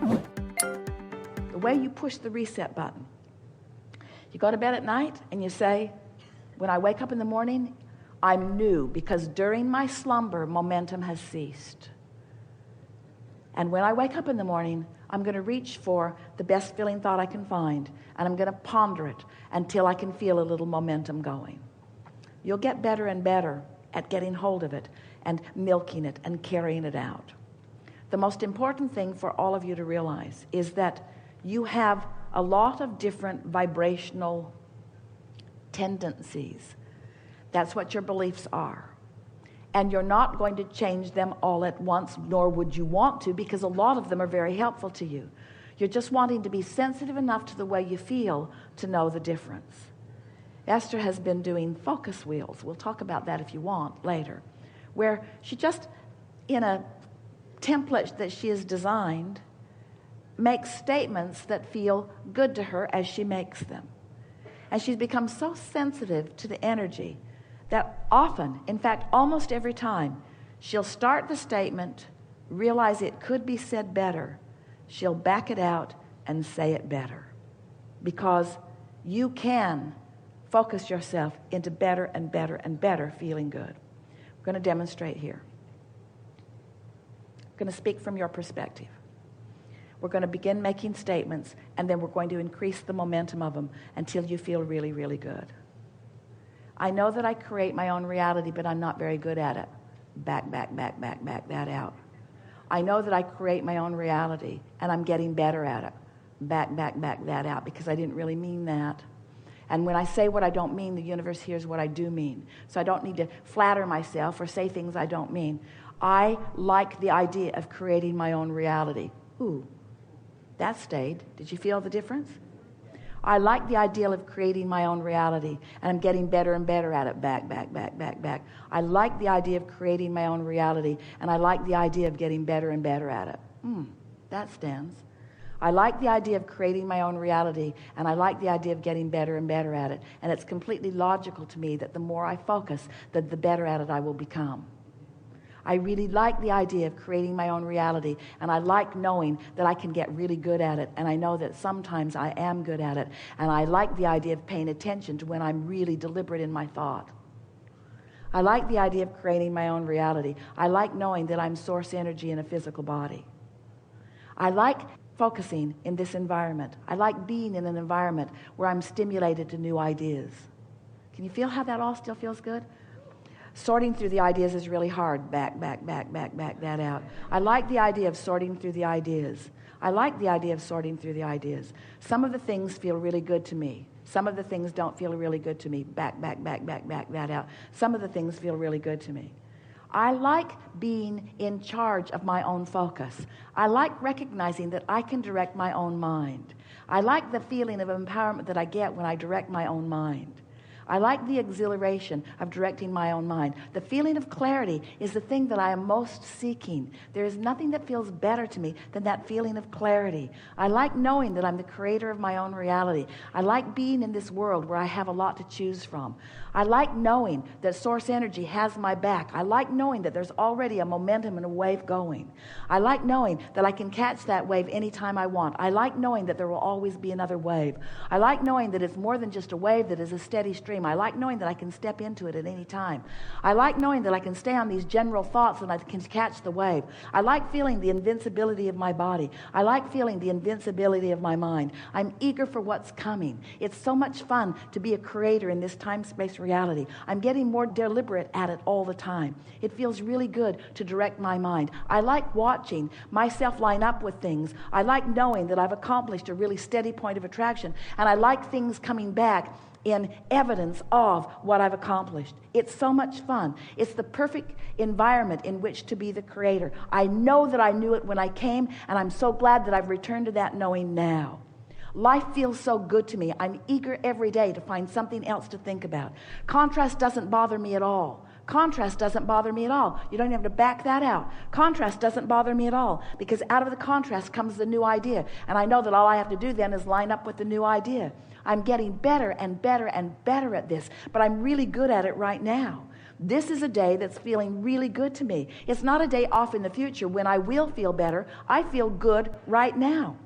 The way you push the reset button. You go to bed at night and you say, when I wake up in the morning, I'm new because during my slumber, momentum has ceased. And when I wake up in the morning, I'm going to reach for the best feeling thought I can find, and I'm going to ponder it until I can feel a little momentum going. You'll get better and better at getting hold of it and milking it and carrying it out. The most important thing for all of you to realize is that you have a lot of different vibrational tendencies. That's what your beliefs are. And you're not going to change them all at once, nor would you want to, because a lot of them are very helpful to you. You're just wanting to be sensitive enough to the way you feel to know the difference. Esther has been doing focus wheels. We'll talk about that if you want later, where she just, in a template that she has designed, makes statements that feel good to her as she makes them. And she's become so sensitive to the energy that often, in fact, almost every time, she'll start the statement, realize it could be said better. She'll back it out and say it better. Because you can focus yourself into better and better and better feeling good. We're going to demonstrate here. I'm going to speak from your perspective. We're going to begin making statements, and then we're going to increase the momentum of them until you feel really, really good. I know that I create my own reality, but I'm not very good at it. Back that out. I know that I create my own reality, and I'm getting better at it. Back that out, because I didn't really mean that. And when I say what I don't mean, the universe hears what I do mean. So I don't need to flatter myself or say things I don't mean. I like the idea of creating my own reality. Ooh, that stayed. Did you feel the difference? I like the idea of creating my own reality, and I'm getting better and better at it. Back. I like the idea of creating my own reality, and I like the idea of getting better and better at it. That stands. I like the idea of creating my own reality, and I like the idea of getting better and better at it. And it's completely logical to me that the more I focus, the better at it I will become. I really like the idea of creating my own reality, and I like knowing that I can get really good at it, and I know that sometimes I am good at it, and I like the idea of paying attention to when I'm really deliberate in my thought. I like the idea of creating my own reality. I like knowing that I'm source energy in a physical body. I like focusing in this environment. I like being in an environment where I'm stimulated to new ideas. Can you feel how that all still feels good? Sorting through the ideas is really hard. Back that out. I like the idea of sorting through the ideas. I like the idea of sorting through the ideas. Some of the things feel really good to me. Some of the things don't feel really good to me. Back that out. Some of the things feel really good to me. I like being in charge of my own focus. I like recognizing that I can direct my own mind. I like the feeling of empowerment that I get when I direct my own mind. I like the exhilaration of directing my own mind. The feeling of clarity is the thing that I am most seeking. There is nothing that feels better to me than that feeling of clarity. I like knowing that I'm the creator of my own reality. I like being in this world where I have a lot to choose from. I like knowing that source energy has my back. I like knowing that there's already a momentum and a wave going. I like knowing that I can catch that wave anytime I want. I like knowing that there will always be another wave. I like knowing that it's more than just a wave that is a steady stream. I like knowing that I can step into it at any time. I like knowing that I can stay on these general thoughts and I can catch the wave. I like feeling the invincibility of my body. I like feeling the invincibility of my mind. I'm eager for what's coming. It's so much fun to be a creator in this time-space reality. I'm getting more deliberate at it all the time. It feels really good to direct my mind. I like watching myself line up with things. I like knowing that I've accomplished a really steady point of attraction, and I like things coming back in evidence of what I've accomplished. It's so much fun. It's the perfect environment in which to be the creator. I know that I knew it when I came, and I'm so glad that I've returned to that knowing now. Life feels so good to me. I'm eager every day to find something else to think about. Contrast doesn't bother me at all. Contrast doesn't bother me at all. You don't have to back that out. Contrast doesn't bother me at all, because out of the contrast comes the new idea. And I know that all I have to do then is line up with the new idea. I'm getting better and better and better at this, but I'm really good at it right now. This is a day that's feeling really good to me. It's not a day off in the future when I will feel better. I feel good right now.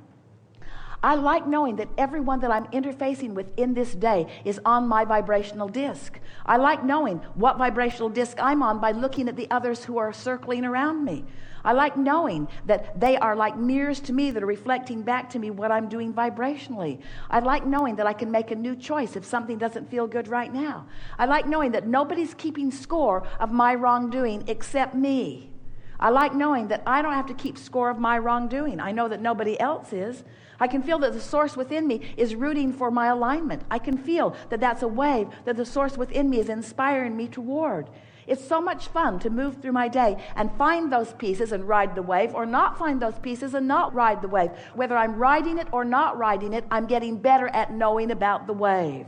I like knowing that everyone that I'm interfacing with in this day is on my vibrational disc. I like knowing what vibrational disc I'm on by looking at the others who are circling around me. I like knowing that they are like mirrors to me that are reflecting back to me what I'm doing vibrationally. I like knowing that I can make a new choice if something doesn't feel good right now. I like knowing that nobody's keeping score of my wrongdoing except me. I like knowing that I don't have to keep score of my wrongdoing. I know that nobody else is. I can feel that the source within me is rooting for my alignment. I can feel that that's a wave that the source within me is inspiring me toward. It's so much fun to move through my day and find those pieces and ride the wave, or not find those pieces and not ride the wave. Whether I'm riding it or not riding it, I'm getting better at knowing about the wave.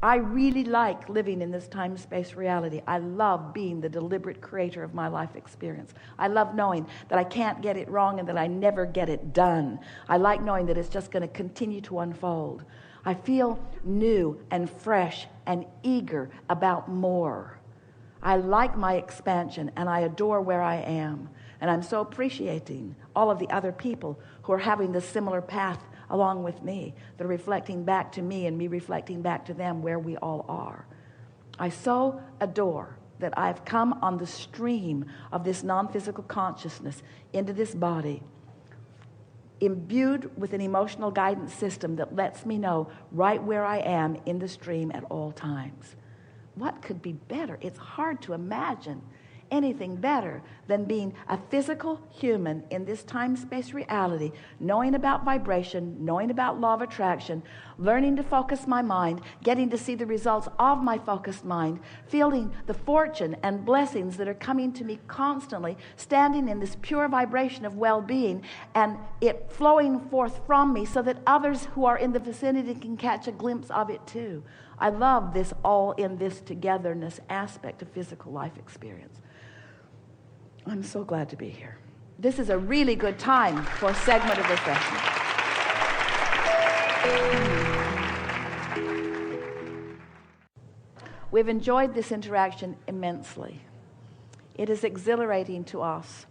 I really like living in this time-space reality. I love being the deliberate creator of my life experience. I love knowing that I can't get it wrong and that I never get it done. I like knowing that it's just going to continue to unfold. I feel new and fresh and eager about more. I like my expansion and I adore where I am. And I'm so appreciating all of the other people who are having this similar path along with me, that are reflecting back to me and me reflecting back to them where we all are. I so adore that I've come on the stream of this non-physical consciousness into this body, imbued with an emotional guidance system that lets me know right where I am in the stream at all times. What could be better? It's hard to imagine anything better than being a physical human in this time-space reality, knowing about vibration, knowing about law of attraction, learning to focus my mind, getting to see the results of my focused mind, feeling the fortune and blessings that are coming to me constantly, standing in this pure vibration of well-being, and it flowing forth from me so that others who are in the vicinity can catch a glimpse of it too. I love this all in this togetherness aspect of physical life experience. I'm so glad to be here. This is a really good time for a segment of refreshment. We've enjoyed this interaction immensely. It is exhilarating to us.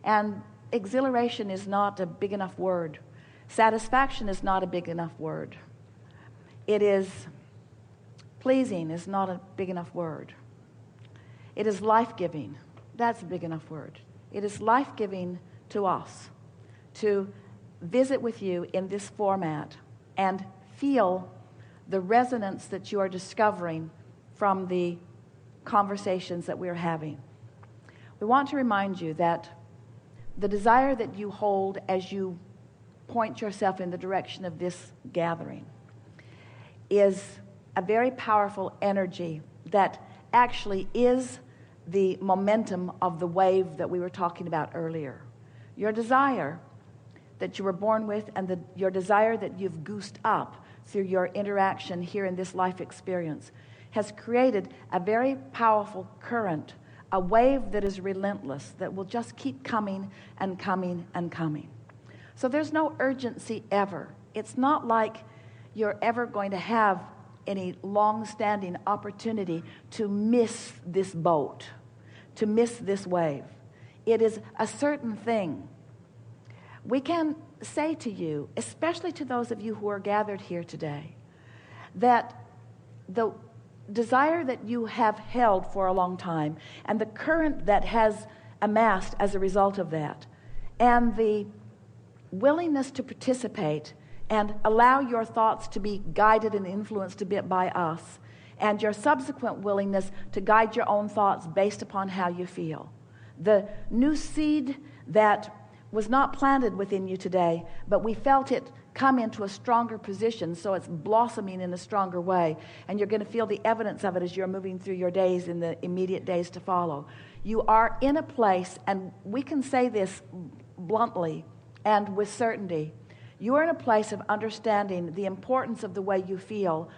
And exhilaration is not a big enough word. Satisfaction is not a big enough word. It is pleasing is not a big enough word. It is life-giving. That's a big enough word. It is life-giving to us to visit with you in this format and feel the resonance that you are discovering from the conversations that we're having. We want to remind you that the desire that you hold as you point yourself in the direction of this gathering is a very powerful energy that actually is the momentum of the wave that we were talking about earlier. Your desire that you were born with and your desire that you've goosed up through your interaction here in this life experience has created a very powerful current, a wave that is relentless, that will just keep coming and coming and coming. So there's no urgency ever. It's not like you're ever going to have any long-standing opportunity to miss this boat, to miss this wave. It is a certain thing. We can say to you, especially to those of you who are gathered here today, that the desire that you have held for a long time and the current that has amassed as a result of that, and the willingness to participate and allow your thoughts to be guided and influenced a bit by us, and your subsequent willingness to guide your own thoughts based upon how you feel. The new seed that was not planted within you today, but we felt it come into a stronger position, so it's blossoming in a stronger way, and you're going to feel the evidence of it as you're moving through your days in the immediate days to follow. You are in a place, and we can say this bluntly and with certainty, you are in a place of understanding the importance of the way you feel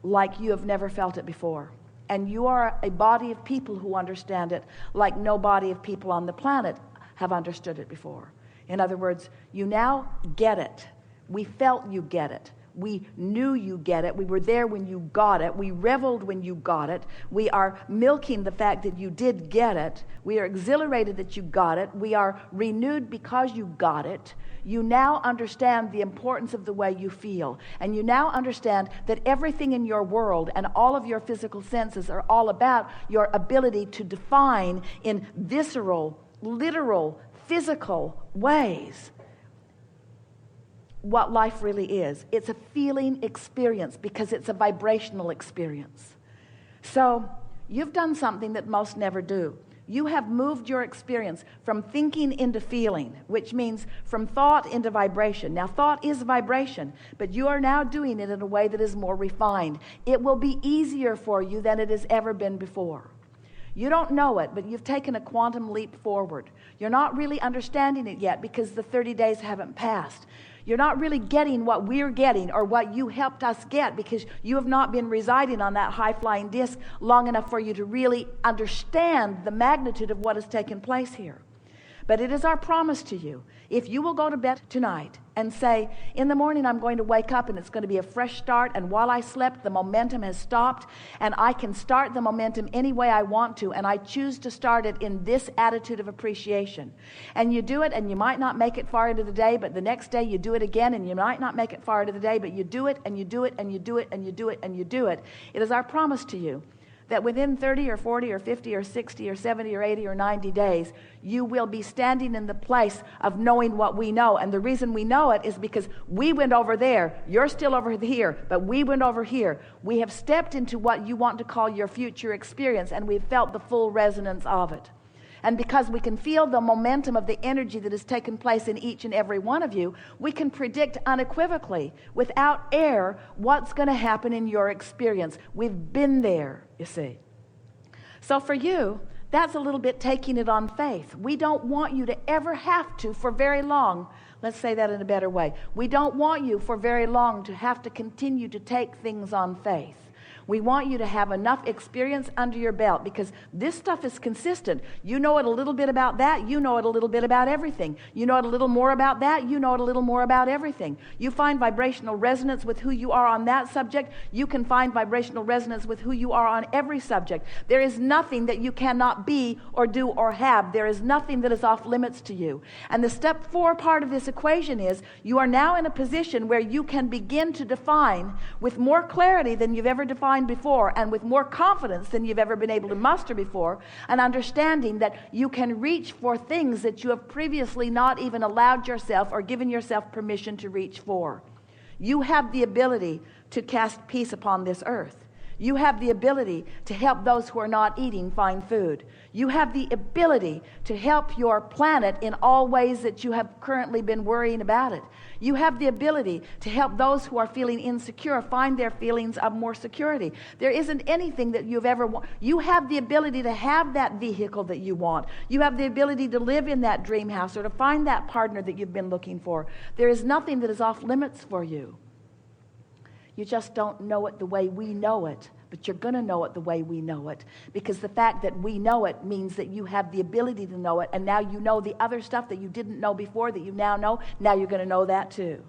like you have never felt it before. And you are a body of people who understand it like no body of people on the planet have understood it before. In other words, you now get it. We felt you get it. We knew you get it. We were there when you got it. We reveled when you got it. We are milking the fact that you did get it. We are exhilarated that you got it. We are renewed because you got it. You now understand the importance of the way you feel. And you now understand that everything in your world and all of your physical senses are all about your ability to define in visceral, literal, physical ways what life really is. It's a feeling experience because it's a vibrational experience. So you've done something that most never do. You have moved your experience from thinking into feeling, which means from thought into vibration. Now, thought is vibration, but you are now doing it in a way that is more refined. It will be easier for you than it has ever been before. You don't know it, but you've taken a quantum leap forward. You're not really understanding it yet because the 30 days haven't passed. You're not really getting what we're getting or what you helped us get because you have not been residing on that high-flying disc long enough for you to really understand the magnitude of what has taken place here. But it is our promise to you, if you will go to bed tonight and say, in the morning I'm going to wake up and it's going to be a fresh start, and while I slept the momentum has stopped, and I can start the momentum any way I want to, and I choose to start it in this attitude of appreciation. And you do it, and you might not make it far into the day, but the next day you do it again, and you might not make it far into the day, but you do it, and you do it, and you do it, and you do it, and you do it. It is our promise to you that within 30 or 40 or 50 or 60 or 70 or 80 or 90 days, you will be standing in the place of knowing what we know. And the reason we know it is because we went over there. You're still over here, but we went over here. We have stepped into what you want to call your future experience, and we've felt the full resonance of it. And because we can feel the momentum of the energy that has taken place in each and every one of you, we can predict unequivocally, without error, what's going to happen in your experience. We've been there, you see. So for you, that's a little bit taking it on faith. We don't want you to ever have to, for very long, let's say that in a better way. We don't want you for very long to have to continue to take things on faith. We want you to have enough experience under your belt because this stuff is consistent. You know it a little bit about that. You know it a little bit about everything. You know it a little more about that. You know it a little more about everything. You find vibrational resonance with who you are on that subject. You can find vibrational resonance with who you are on every subject. There is nothing that you cannot be or do or have. There is nothing that is off limits to you. And the step 4 part of this equation is you are now in a position where you can begin to define with more clarity than you've ever defined before, and with more confidence than you've ever been able to muster before, an understanding that you can reach for things that you have previously not even allowed yourself or given yourself permission to reach for. You have the ability to cast peace upon this earth. You have the ability to help those who are not eating find food. You have the ability to help your planet in all ways that you have currently been worrying about it. You have the ability to help those who are feeling insecure find their feelings of more security. There isn't anything that you've ever wanted. You have the ability to have that vehicle that you want. You have the ability to live in that dream house or to find that partner that you've been looking for. There is nothing that is off limits for you. You just don't know it the way we know it, but you're going to know it the way we know it, because the fact that we know it means that you have the ability to know it, and now you know the other stuff that you didn't know before that you now know. Now you're going to know that too.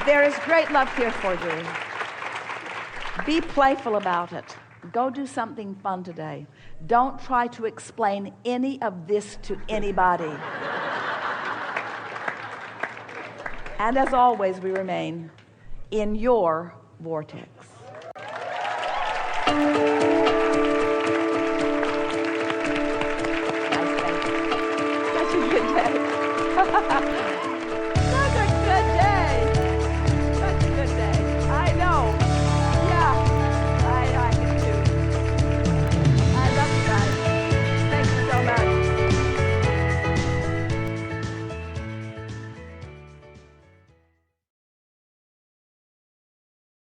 There is great love here for you. Be playful about it. Go do something fun today. Don't try to explain any of this to anybody. And as always, we remain in your vortex. Nice, thank you. Such a good day.